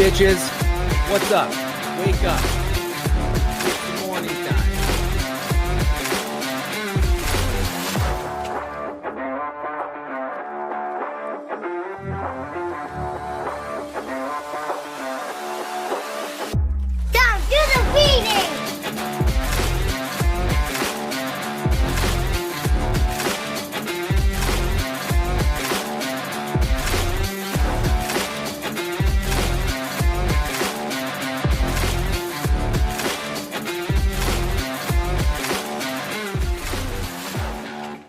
bitches. What's up? Wake up. It's the morning time. Down, do the beating!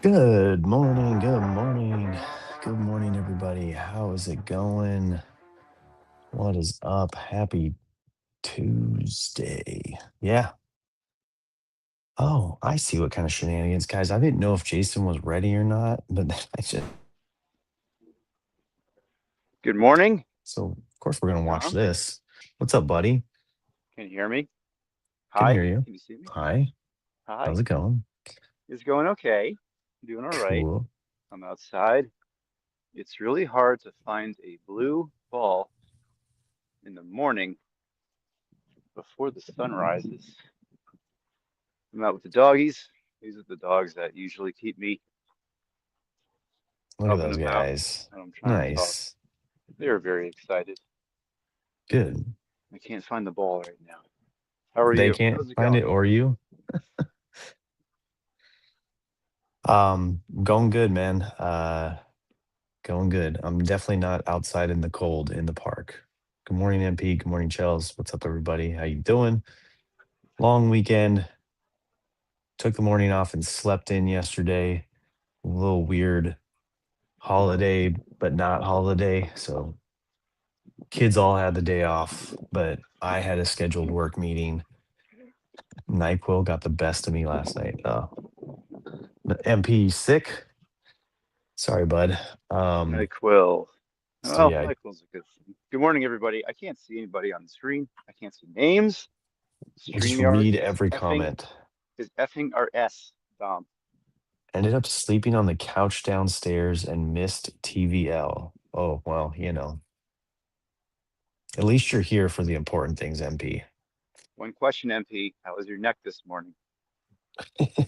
Good morning, good morning, good morning, everybody. How is it going? What is up? Happy Tuesday. Yeah. Oh, I see what kind of shenanigans, guys. I didn't know if Jason was ready or not, but I just Good morning, so of course we're gonna watch Tom. this. What's up, buddy? Can you hear me? Can Hi, hear you. can you see me? Hi. Hi. How's it going? It's going okay. Doing all right. Cool. I'm outside. It's really hard to find a blue ball in the morning before the sun rises. I'm out with the doggies. These are the dogs that usually keep me Look at up and those about guys. when I'm trying to talk. Nice. They're very excited. Good. I can't find the ball right now. How are They you? can't How's it find going? it or you. Going good, man. Going good. I'm definitely not outside in the cold in the park. Good morning, MP. Good morning, Chels. What's up, everybody? How you doing? Long weekend. Took the morning off and slept in yesterday. A little weird holiday, but not holiday. So kids all had the day off, but I had a scheduled work meeting. NyQuil got the best of me last night. The MP sick. Sorry, bud. NyQuil. So Well, yeah, NyQuil's a good thing. Good morning, everybody. I can't see anybody on the screen. I can't see names. I'll just StreamYard read every comment. is effing our S, Dom. Ended up sleeping on the couch downstairs and missed TVL. Oh, well, at least you're here for the important things, MP. One question, MP. How was your neck this morning?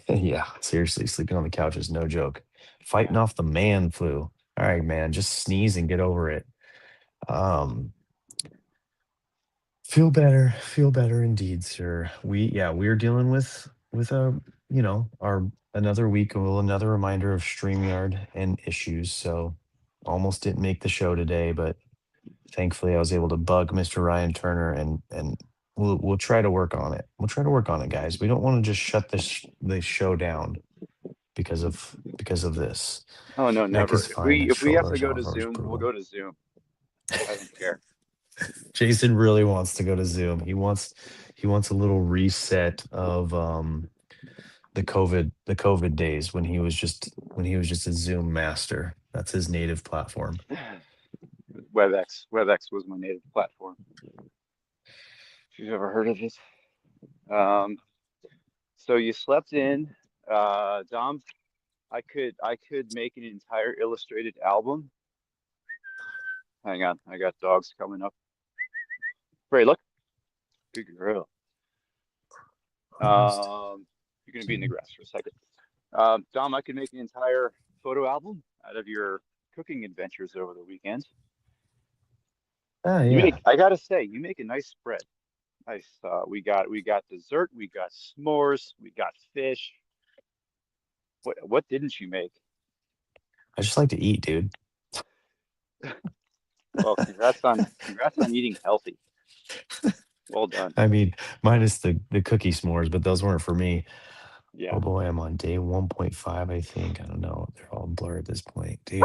Yeah, seriously, sleeping on the couch is no joke. Yeah. Fighting off the man flu. All right, man, just sneeze and get over it. Um, feel better indeed, sir. We're dealing with our another week, well, another reminder of StreamYard and issues. So almost didn't make the show today, but thankfully I was able to bug Mr. Ryan Turner and we'll try to work on it. We'll try to work on it, guys. We don't want to just shut the show down because of this. Oh no, Neck never. is If fine we and if we have to shoulders go off to horse Zoom, we'll brutal. go to Zoom. I don't care. Jason really wants to go to Zoom. He wants a little reset of the COVID days when he was just a Zoom master. That's his native platform. WebEx was my native platform. If you've ever heard of it. Um, so you slept in, Dom. I could make an entire illustrated album. Hang on, I got dogs coming up. Ray, look, good girl. You're gonna be in the grass for a second. Dom, I could make an entire photo album out of your cooking adventures over the weekend. Ah, yeah. I gotta say, you make a nice spread. Nice. We got dessert, we got s'mores, we got fish. What didn't you make? I just like to eat, dude. Well, congrats on eating healthy. Well done. I mean, minus the cookie s'mores, but those weren't for me. Yeah. Oh boy, I'm on day 1.5, I think. I don't know. They're all blurred at this point. Dude,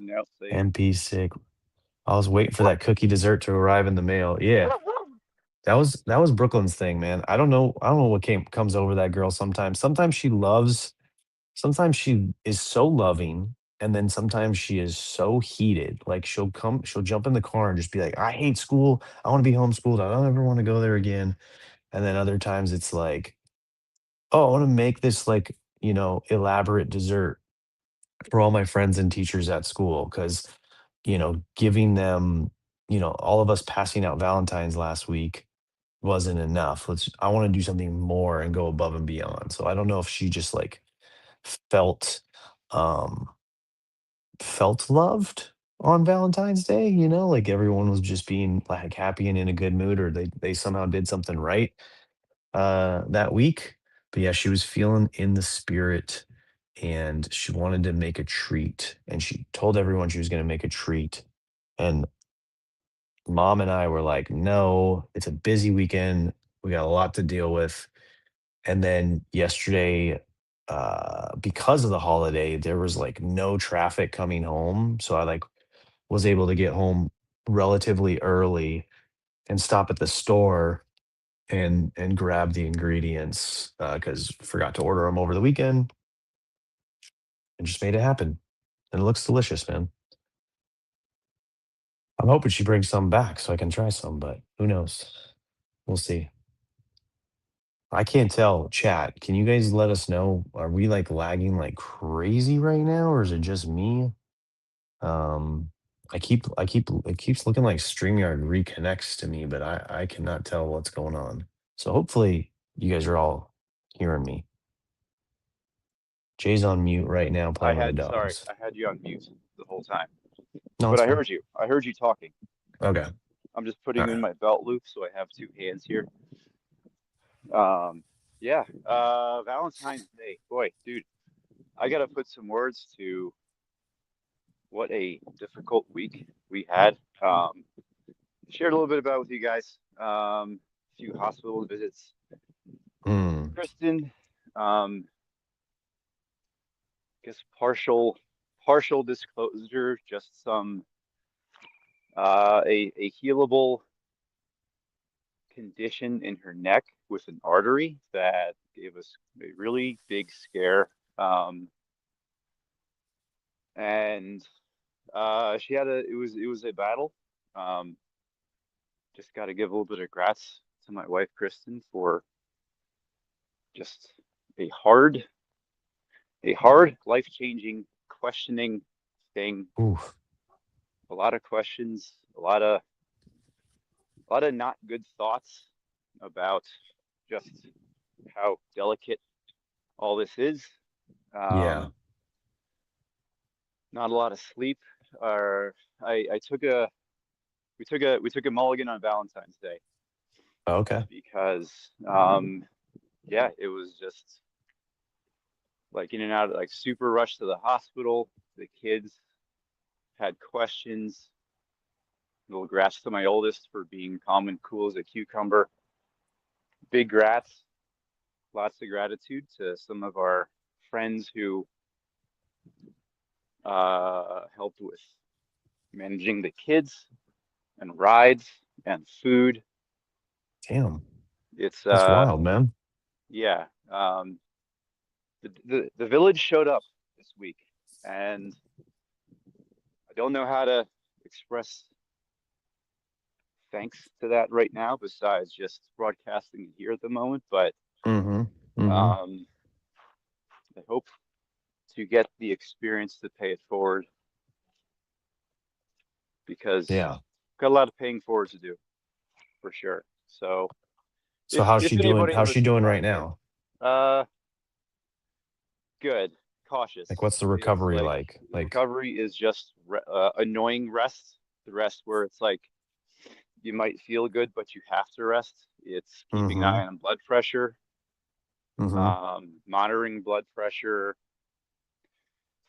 No, same. MP sick. I was waiting for that cookie dessert to arrive in the mail. Yeah. That was Brooklyn's thing, man. I don't know what comes over that girl sometimes. Sometimes she is so loving, and then sometimes she is so heated. Like she'll jump in the car and just be like, I hate school. I want to be homeschooled. I don't ever want to go there again. And then other times it's like, oh, I want to make this like, elaborate dessert for all my friends and teachers at school because, giving them all of us passing out Valentine's last week wasn't enough. I want to do something more and go above and beyond. So I don't know if she just like felt um felt loved on Valentine's Day, like everyone was just being like happy and in a good mood, or they somehow did something right that week. But yeah, she was feeling in the spirit and she wanted to make a treat, and she told everyone she was going to make a treat. And mom and I were like, no, it's a busy weekend. We got a lot to deal with. And then yesterday, because of the holiday, there was like no traffic coming home. So I like was able to get home relatively early and stop at the store and grab the ingredients because forgot to order them over the weekend and just made it happen. And it looks delicious, man. I'm hoping she brings some back so I can try some, but who knows? We'll see. I can't tell. Chat, can you guys let us know? Are we like lagging like crazy right now, or is it just me? Um, it keeps looking like StreamYard reconnects to me, but I cannot tell what's going on. So hopefully you guys are all hearing me. Jay's on mute right now playing with the Sorry, dogs. I had you on mute the whole time, No, but it's fine. I heard you talking. Okay. I'm just All putting in right. my belt loop, so I have two hands here. Yeah, Valentine's Day. Boy, dude, I gotta put some words to what a difficult week we had. Shared a little bit about with you guys. A few hospital visits. Mm, Kristen, guess partial disclosure, just some a healable condition in her neck with an artery that gave us a really big scare. And she had it was a battle. Um, just got to give a little bit of grats to my wife Kristen for just a hard life-changing questioning thing. oof. A lot of questions, a lot of not good thoughts about just how delicate all this is. Yeah. Um, Not a lot of sleep. Or I took a we took a mulligan on Valentine's Day Okay. because yeah, it was just like in and out, like super rushed to the hospital. The kids had questions. Little grats to my oldest for being calm and cool as a cucumber. Big grats, lots of gratitude to some of our friends who helped with managing the kids and rides and food. Damn. It's That's wild, man. yeah. The village showed up this week, and I don't know how to express thanks to that right now, besides just broadcasting it here at the moment. But Mm-hmm. Mm-hmm. um, I hope to get the experience to pay it forward because Yeah. got a lot of paying forward to do for sure. So So how's she if doing? anybody How's she listens doing out right there, now? uh, good, Like, cautious. what's the It's recovery like like? the Like, recovery is just annoying rest. The rest where it's like you might feel good, but you have to rest. It's keeping an mm-hmm. eye on blood pressure, Mm-hmm. monitoring blood pressure,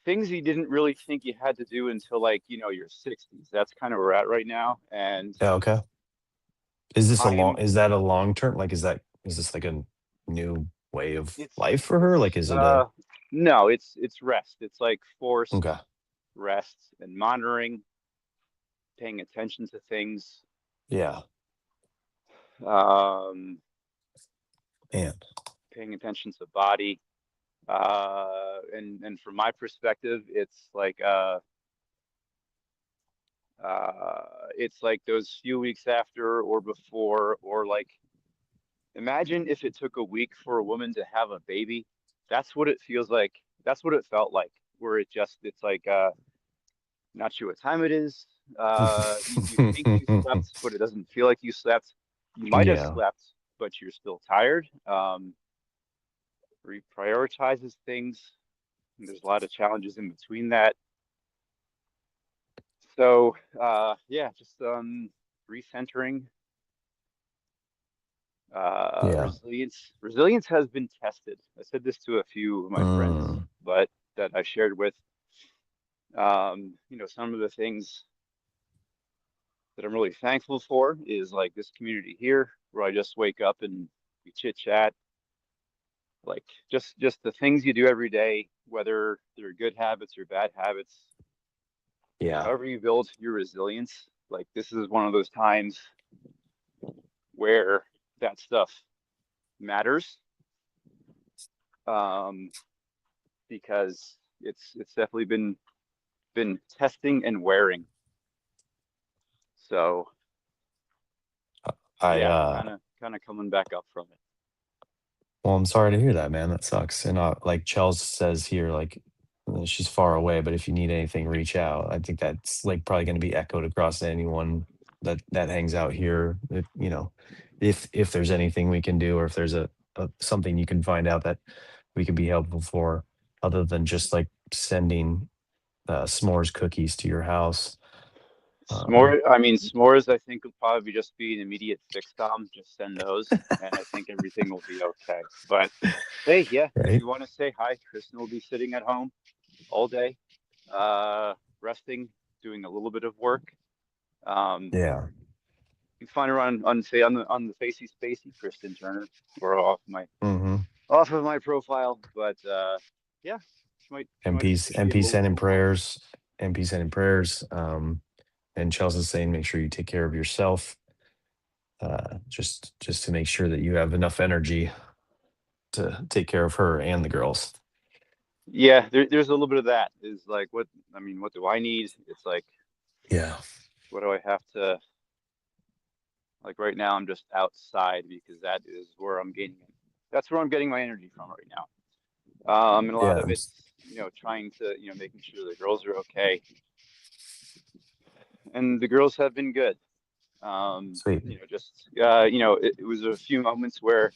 things you didn't really think you had to do until like, your 60s. That's kind of where we're at right now. And Yeah, okay. Is this a I long, am, is that a long term? Like, is this like a new way of life for her? Like, it's, is it a, no, it's rest. It's like forced okay. rest and monitoring, paying attention to things. Yeah. Um, Man. Paying attention to body. And from my perspective, it's like those few weeks after or before, or like imagine if it took a week for a woman to have a baby. That's what it feels like. That's what it felt like. Where it's like not sure what time it is. You think you slept, but it doesn't feel like you slept. You might have Yeah. slept, but you're still tired. Reprioritizes things. And there's a lot of challenges in between that. So yeah, just recentering, Yeah. resilience. Resilience has been tested. I said this to a few of my friends, Mm, but that I shared with, some of the things that I'm really thankful for is like this community here where I just wake up and we chit chat, like just the things you do every day, whether they're good habits or bad habits, yeah. however you build your resilience. Like this is one of those times where that stuff matters, um, because it's definitely been testing and wearing. So I yeah, kind of coming back up from it. Well, I'm sorry to hear that, man. That sucks. And like Chels says here, like she's far away, but if you need anything, reach out. I think that's like probably going to be echoed across to anyone that hangs out here. If there's anything we can do, or if there's a something you can find out that we can be helpful for, other than just like sending s'mores cookies to your house. Um, S'mores, I think will probably just be an immediate fix, Dom. Just send those, and I think everything will be okay. But hey, yeah, if right? you want to say hi, Kristen will be sitting at home all day, uh, resting, doing a little bit of work. Um, Yeah. you can find her on say on the Facey Spacey, Kristen Turner, or Hmm. off of my profile. But yeah, she might MPs, just be a little sending more. prayers. MP sending prayers. And Chelsea's saying, make sure you take care of yourself, just to make sure that you have enough energy to take care of her and the girls. Yeah, there's a little bit of that. Is like what do I need? It's like, Yeah. what do I have to, like right now I'm just outside because that is where that's where I'm getting my energy from right now. And a lot Yeah. of it's, trying to, making sure the girls are okay. And the girls have been good. Sweet. It was a few moments where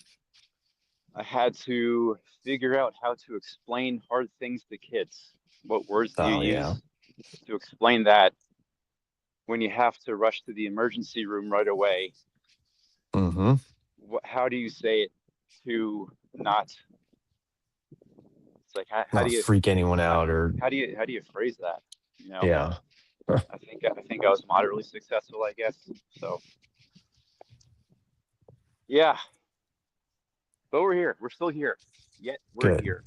I had to figure out how to explain hard things to kids. What words do you Oh yeah. use to explain that when you have to rush to the emergency room right away? Mm-hmm. How do you say it to not? It's like how do Not you freak anyone how, out or how do you phrase that? You know, yeah. I think I was moderately successful, I guess. So yeah, but we're here. We're still here. Yet we're Good. here.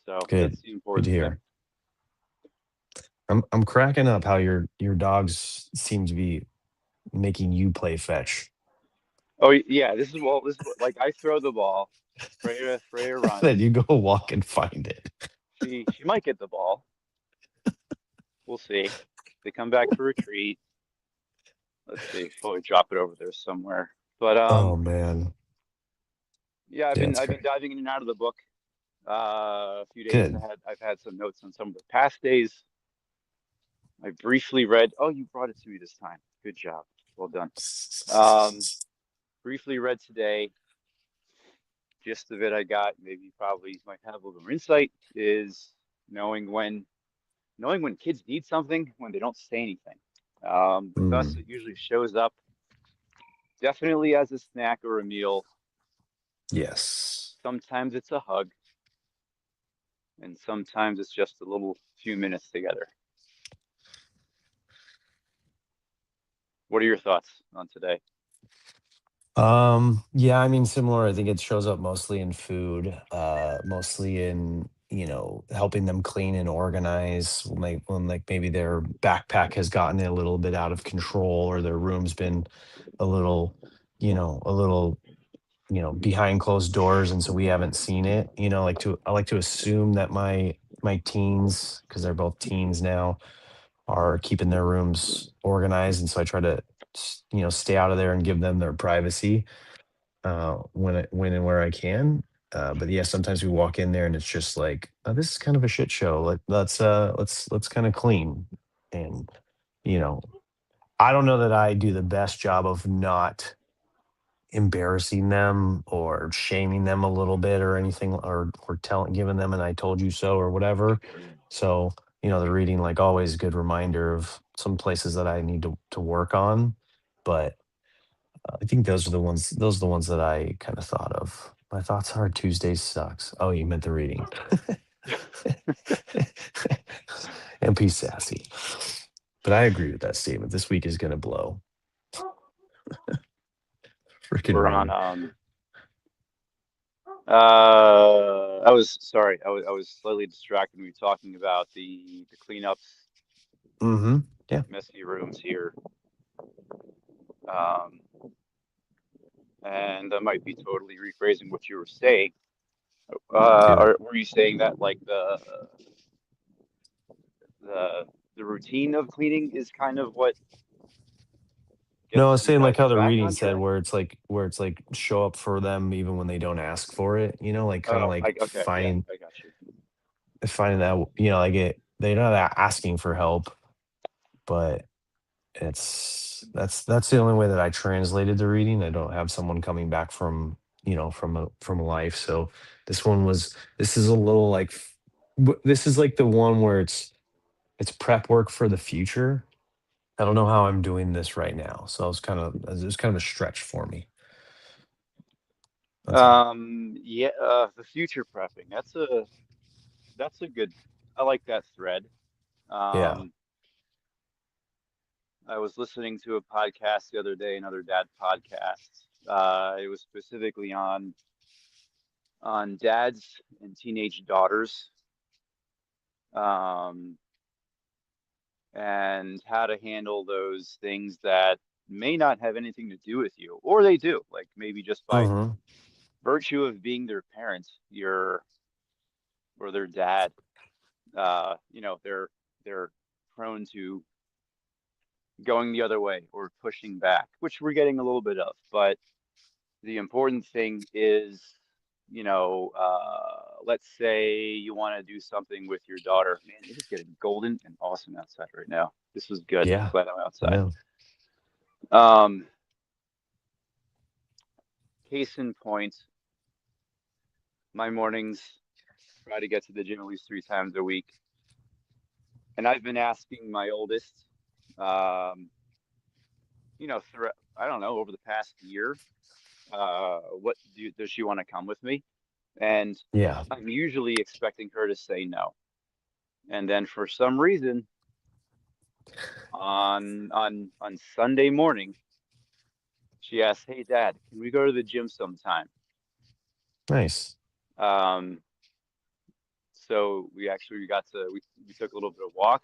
So Good. that's the Good to important thing. hear. I'm cracking up how your dogs seem to be making you play fetch. Oh yeah, this is what, like I throw the ball. Freya Then runs. you go walk and find it. She might get the ball. We'll see. They come back for a treat. Let's see. Probably drop it over there somewhere. But Oh man. yeah, I've Yeah, been it's I've been great. diving in and out of the book. A few days. Good. I've had some notes on some of the past days. I briefly read. Oh, you brought it to me this time. Good job. Well done. Um, Briefly read today. Gist of it I got. Maybe probably might have a little more insight. Is knowing when knowing when kids need something when they don't say anything. With us, Mm, it usually shows up definitely as a snack or a meal. yes. Sometimes it's a hug, and sometimes it's just a little few minutes together. What are your thoughts on today? Yeah, I mean, similar. I think it shows up mostly in food, mostly in, helping them clean and organize when like maybe their backpack has gotten a little bit out of control or their room's been a little, a little, behind closed doors. And so we haven't seen it, I like to assume that my teens, because they're both teens now, are keeping their rooms organized. And so I try to, stay out of there and give them their privacy when and where I can. But yeah, sometimes we walk in there and it's just like, oh, this is kind of a shit show. Let's kind of clean. And, you know, I don't know that I do the best job of not embarrassing them or shaming them a little bit or anything, or telling giving them an I told you so or whatever. So, the reading, like always, a good reminder of some places that I need to work on. But I think those are the ones that I kind of thought of. My thoughts are Tuesdays sucks. Oh, you meant the reading. And be sassy. But I agree with that statement. This week is gonna blow. Freaking We're on rain. I was sorry. I was slightly distracted. We were talking about the cleanups, Mm-hmm. Yeah. messy rooms here. Um, and I might be totally rephrasing what you were saying. Do it. Were you saying that like the the routine of cleaning is kind of what No, I gets was you saying like guys how the back reading on said track? where it's like show up for them even when they don't ask for it, like kind of Oh, like okay, yeah, I got you. finding that, like they're not asking for help, but that's the only way that I translated the reading. I don't have someone coming back from a life. So this is a little like this is like the one where it's prep work for the future. I don't know how I'm doing this right now. So it was kind of a stretch for me. That's all. Yeah, the future prepping. That's a good. I like that thread. Yeah. Um, I was listening to a podcast the other day, another dad podcast. It was specifically on dads and teenage daughters, um, and how to handle those things that may not have anything to do with you, or they do, like maybe just by Hmm. virtue of being their parent, your or their dad. They're prone to going the other way or pushing back, which we're getting a little bit of. But the important thing is, let's say you want to do something with your daughter. Man, it is getting golden and awesome outside right now. This is good. Yeah. Glad I'm I outside. know. Um, Case in point, my mornings try to get to the gym at least 3 times a week. And I've been asking my oldest, um, through, I don't know, over the past year, does she want to come with me? And Yeah. I'm usually expecting her to say no. And then for some reason, on Sunday morning, she asked, "Hey Dad, can we go to the gym sometime?" Nice. Um, so we took a little bit of walk.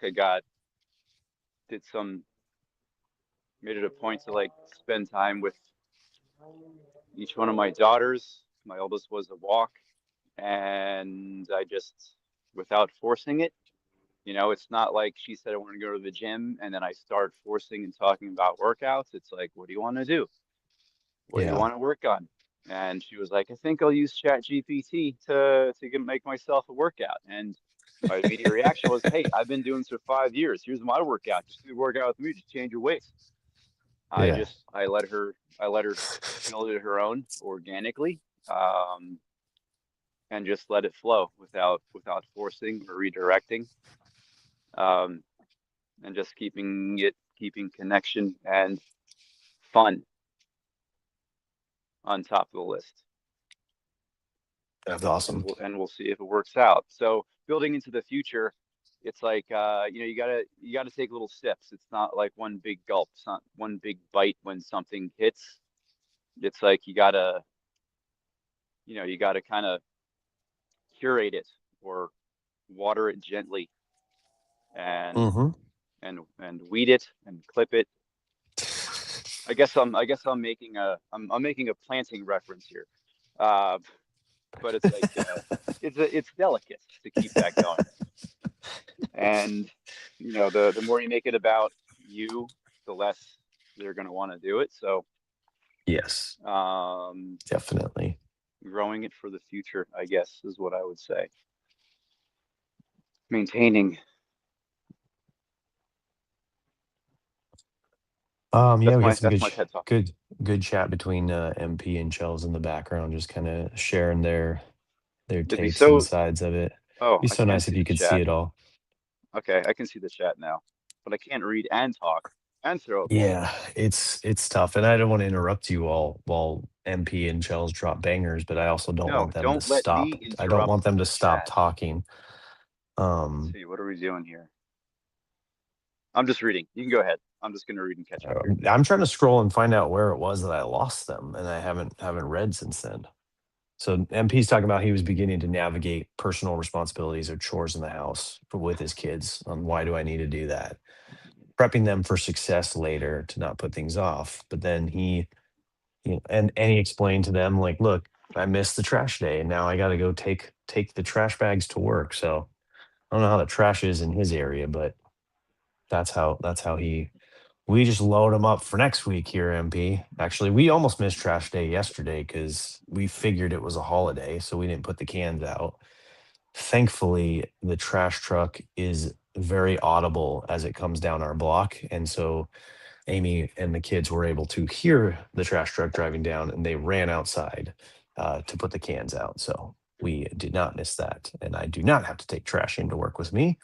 Did some made it a point to like spend time with each one of my daughters. My oldest was a walk, and I just, without forcing it, it's not like she said I want to go to the gym and then I start forcing and talking about workouts. It's like, what do you want to do? What do you Yeah. want to work on? And she was like, I think I'll use Chat GPT to make myself a workout. And my immediate reaction was, hey, I've been doing this for 5 years. Here's my workout. Just do a workout with me. Just change your weights. Yeah. I let her build it her own organically, um, and just let it flow without forcing or redirecting, um, and just keeping connection and fun on top of the list. That's And awesome. we'll see if it works out. So building into the future, it's like, you gotta take little sips. It's not like one big gulp. It's not one big bite when something hits. It's like you gotta kind of curate it or water it gently and Hmm. and weed it and clip it. I guess I'm making a planting reference here. Uh, but it's like, it's delicate to keep that going. And the more you make it about you, the less they're going to want to do it. So, Yes, um, definitely. growing it for the future, I guess, is what I would say. Maintaining Yeah, we got some That's my TED talk. good chat between MP and Chels in the background, just kind of sharing their It'd be takes and so. sides of it. Oh, Be I so can nice if see you the could see chat. it all. Okay, I can see the chat now, but I can't read and talk and throw a ball. Yeah, it's tough, and I don't want to interrupt you all while MP and Chels drop bangers, but I also don't No, want them to don't let me stop. I don't interrupt want them to the stop chat. talking. Let's Um, see, what are we doing here? I'm just reading. You can go ahead. I'm just gonna read and catch up here. I'm trying to scroll and find out where it was that I lost them, and I haven't read since then. So MP's talking about he was beginning to navigate personal responsibilities or chores in the house with his kids. On why do I need to do that? Prepping them for success later to not put things off. But then and he explained to them like, look, I missed the trash day, and now I got to go take the trash bags to work. So I don't know how the trash is in his area, but that's how he. We just load them up for next week here, MP. Actually, we almost missed trash day yesterday because we figured it was a holiday, so we didn't put the cans out. Thankfully, the trash truck is very audible as it comes down our block, and so Amy and the kids were able to hear the trash truck driving down, and they ran outside to put the cans out. So we did not miss that, and I do not have to take trash into work with me.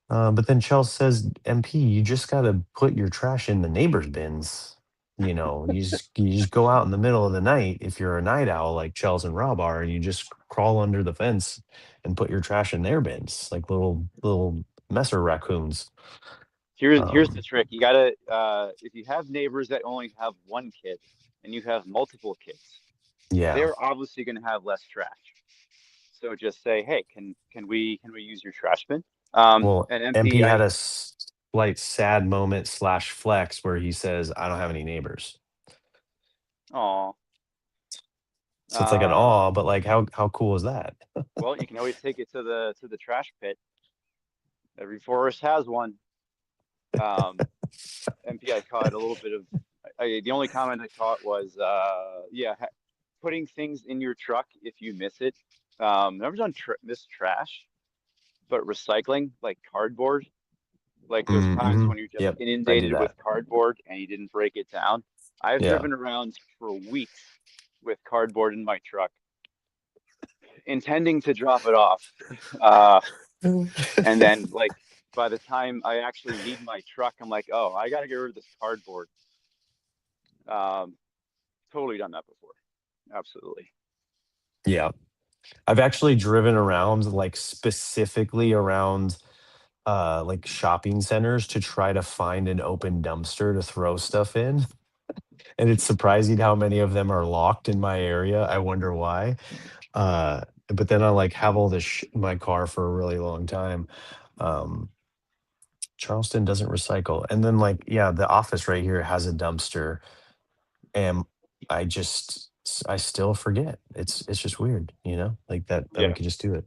But then Chelsea says, MP, you just got to put your trash in the neighbor's bins. You just go out in the middle of the night if you're a night owl like Chelsea and Rob are, and you just crawl under the fence and put your trash in their bins like little messer raccoons. Here's the Um, trick. You gotta if you have neighbors that only have one kid and you have multiple kids, yeah. they're obviously gonna have less trash. So just say, hey, can we use your trash bin? Well, And MP, MP had I a slight sad moment slash flex where he says, "I don't have any neighbors." oh So it's like an uh awe, but like how cool is that? well, you can always take it to the trash pit. Every forest has one. MP, I caught a little bit of the only comment I caught was yeah, putting things in your truck if you miss it. Never done miss trash, but recycling like cardboard, like those times Mm-hmm. when you're just Yep, I do inundated with that. cardboard and you didn't break it down. I've Yeah. driven around for weeks with cardboard in my truck, intending to drop it off. Uh, and then like by the time I actually need my truck, I'm like, oh, I gotta get rid of this cardboard. Um, totally done that before. Absolutely. Yeah. I've actually driven around like specifically around like shopping centers to try to find an open dumpster to throw stuff in. And it's surprising how many of them are locked in my area. I wonder why. But then I like have all this in my car for a really long time. Um, Charleston doesn't recycle. And then like, yeah, the office right here has a dumpster, and I still forget. It's just weird, like that we Yeah. could just do it.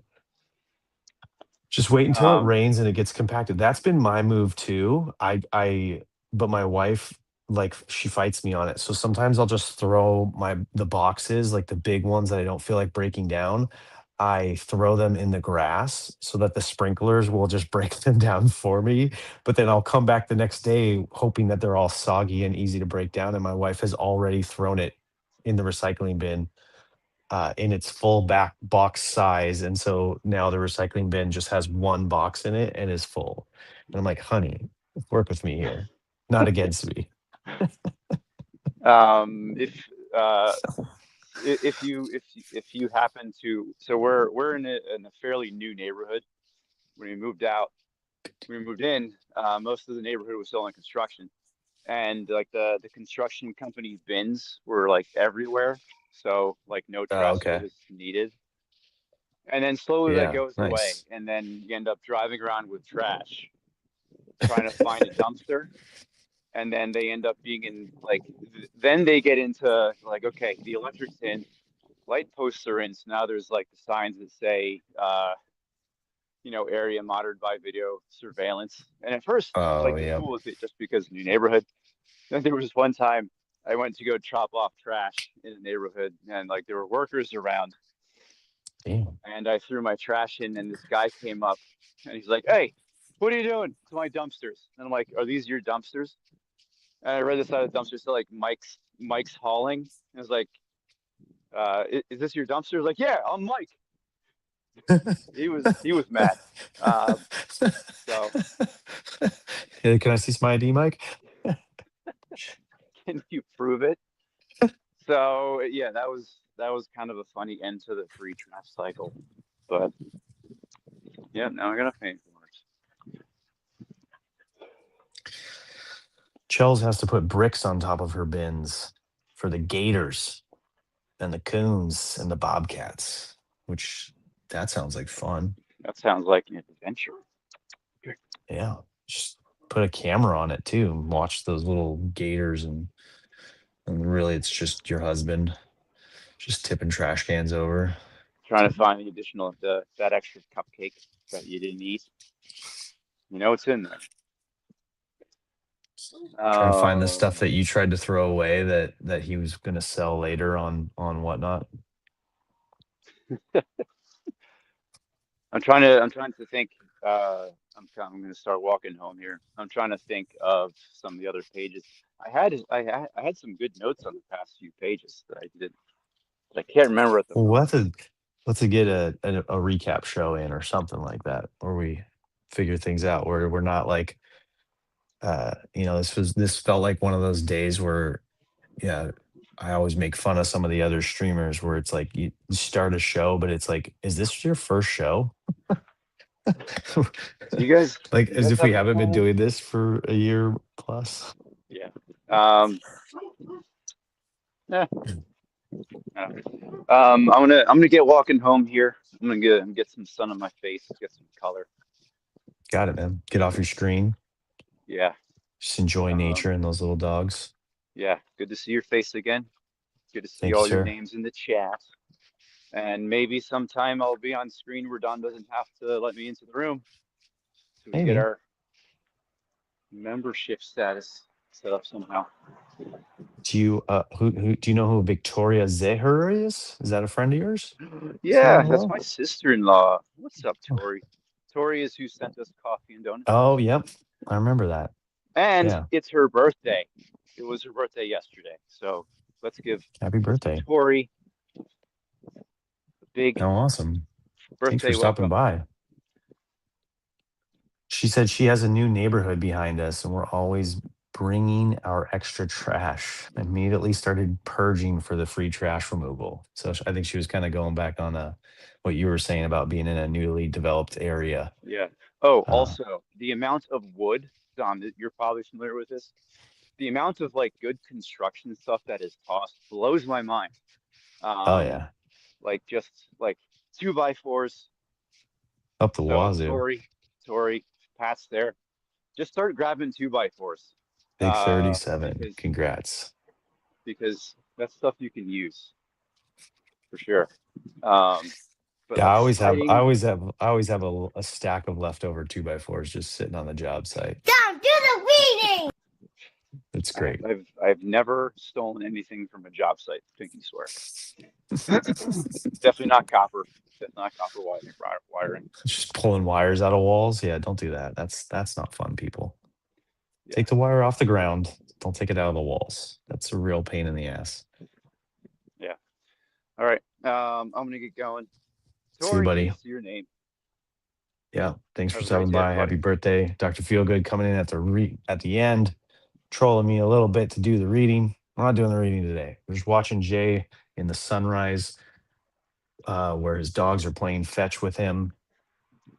Just wait until it Um, rains and it gets compacted. That's been my move too. But my wife, like, she fights me on it. So sometimes I'll just throw the boxes, like the big ones that I don't feel like breaking down. I throw them in the grass so that the sprinklers will just break them down for me. But then I'll come back the next day hoping that they're all soggy and easy to break down. And my wife has already thrown it in the recycling bin in its full back box size. And so now the recycling bin just has one box in it and is full. And I'm like, honey, work with me here, not against me. if uh, if you happen to, so we're in a fairly new neighborhood. When we moved in, most of the neighborhood was still in construction, and like the construction company bins were like everywhere. So like no Oh, trash okay. service needed. And then slowly that Yeah. goes away, Nice. and then you end up driving around with trash, trying to find a dumpster, and then they end up being in like then they get into like, okay, the electric's in, light posts are in, so now there's like the signs that say area monitored by video surveillance. And at first I was Oh, like yeah. cool with it just because new neighborhood. Then there was one time I went to go chop off trash in the neighborhood, and like there were workers around, Damn. and I threw my trash in, and this guy came up and he's like, hey, what are you doing to my dumpsters? And I'm like, are these your dumpsters? And I read this out of the dumpster, so like Mike's hauling. And it was like, is this your dumpster? Like, yeah, I'm Mike. He was mad. So Yeah, can I see some ID, Mike? can you prove it? So yeah, that was kind of a funny end to the free trash cycle. But yeah, now I gotta pay for it. Chels has to put bricks on top of her bins for the gators and the coons and the bobcats, which that sounds like fun. That sounds like an adventure. Yeah. Just put a camera on it too and watch those little gators and really it's just your husband just tipping trash cans over. Trying to find the additional that extra cupcake that you didn't eat. You know it's in there. Trying to find the stuff that you tried to throw away that he was going to sell later on whatnot. I'm trying to think. I'm going to start walking home here. I'm trying to think of some of the other pages. I had some good notes on the past few pages that I did, but I can't remember at the Well, moment. let's get a recap show in or something like that, where we figure things out. Where we're not like, this felt like one of those days where, yeah, I always make fun of some of the other streamers where it's like you start a show, but it's like, is this your first show? Do you guys Like do you as guys if we have a haven't been poll? doing this for a year plus. Yeah. Yeah. I'm gonna get walking home here. I'm gonna get some sun on my face, get some color. Got it, man. Get off your screen. Yeah. Just enjoy nature Um, and those little dogs. yeah. Good to see your face again. Good to see Thank you, all your sir. names in the chat. And maybe sometime I'll be on screen where Don doesn't have to let me into the room, so we can get Maybe. our membership status set up somehow. Do you who do you know who Victoria Zeher is? Is that a friend of yours? Yeah, Saying that's hello? my sister-in-law. What's up, Tori? Tori is who sent us coffee and donuts. Oh, yep. I remember that. And Yeah. it's her birthday. It was her birthday yesterday. So let's give Happy birthday. Tori a big Oh, awesome. Thanks for birthday stopping welcome. by. She said she has a new neighborhood behind us and we're always bringing our extra trash. Immediately started purging for the free trash removal. So I think she was kind of going back on what you were saying about being in a newly developed area. Yeah. Oh, Uh, also, the amount of wood, Don, you're probably familiar with this. The amount of like good construction stuff that is tossed blows my mind. oh Um, yeah, like just like 2x4s. up the So wazoo. Tori, Pat's there. Just start grabbing 2x4s. Big 37. Because Congrats. that's stuff you can use for sure. Um, but Yeah, like sliding, I always have a stack of leftover 2x4s just sitting on the job site. Down, do the reading. It's I've, great. I've I've never stolen anything from a job site. Pinky swear. Definitely not copper. Definitely not copper wiring. Just pulling wires out of walls. Yeah, don't do that. That's not fun, people. Yeah. Take the wire off the ground. Don't take it out of the walls. That's a real pain in the ass. Yeah. All right. I'm gonna get going. See you, Tori, good buddy. to see your name. Yeah. Thanks for Have a great stopping day, by. everybody. Happy birthday. Dr. Feelgood coming in at the end, trolling me a little bit to do the reading. I'm not doing the reading today. We're just watching Jay in the sunrise, where his dogs are playing fetch with him.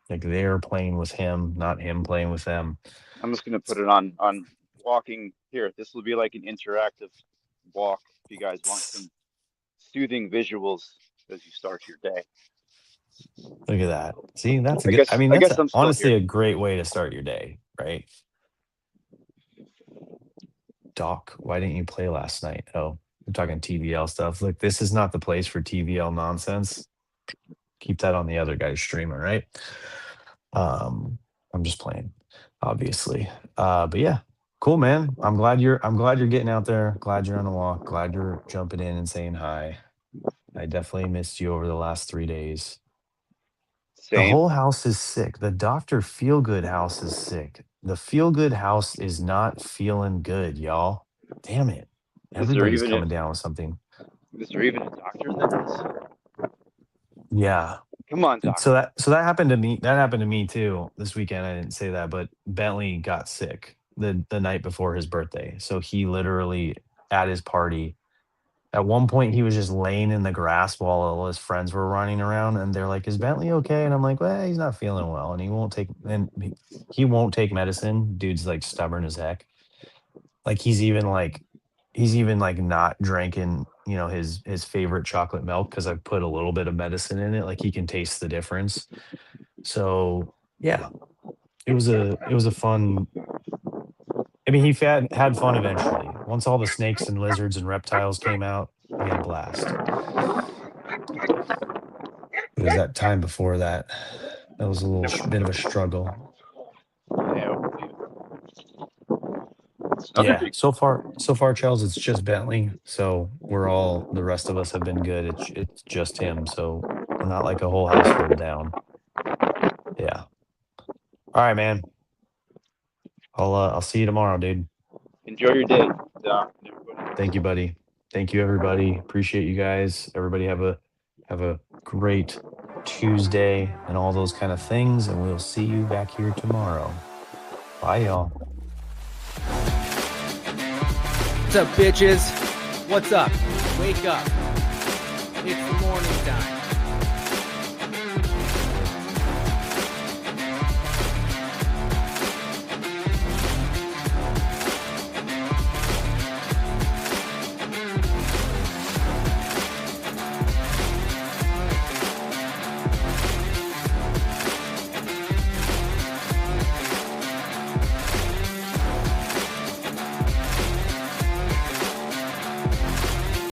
Like they're playing with him, not him playing with them. I'm just gonna put it on walking here. This will be like an interactive walk if you guys want some soothing visuals as you start your day. Look at that. See, that's a I good, guess I that's guess I'm still honestly here. a great way to start your day, right? Doc, why didn't you play last night? Oh, we're talking TVL stuff. Look, this is not the place for TVL nonsense. Keep that on the other guy's stream, all right? I'm just playing, obviously. But yeah, cool, man. I'm glad you're getting out there. Glad you're on a walk. Glad you're jumping in and saying hi. I definitely missed you over the last 3 days. The Same. whole house is sick. The Dr. Feelgood house is sick. The feel good house is not feeling good, y'all. Damn it. Everybody's coming down with something. Is there even a doctor in the house? Yeah. Come on, So doctor. that happened to me. That happened to me too this weekend. I didn't say that, but Bentley got sick the night before his birthday. So he literally at his party, at one point he was just laying in the grass while all his friends were running around, and they're like, "Is Bentley okay?" And I'm like, "Well, he's not feeling well, and he won't take medicine. Dude's like stubborn as heck. Like he's even like not drinking, his favorite chocolate milk because I put a little bit of medicine in it. Like he can taste the difference. So yeah, it was a fun. I mean, he had fun eventually. Once all the snakes and lizards and reptiles came out, we had a blast. It was that time before that. That was a little bit of a struggle. Yeah. Yeah, so far, Charles, it's just Bentley. So the rest of us have been good. It's just him. So we're not like a whole household down. Yeah. All right, man. I'll see you tomorrow, dude. Enjoy your day, Dom. Thank you, buddy. Thank you, everybody. Appreciate you guys. Everybody have a great Tuesday and all those kind of things. And we'll see you back here tomorrow. Bye, y'all. What's up, bitches? What's up? Wake up. It's the morning time.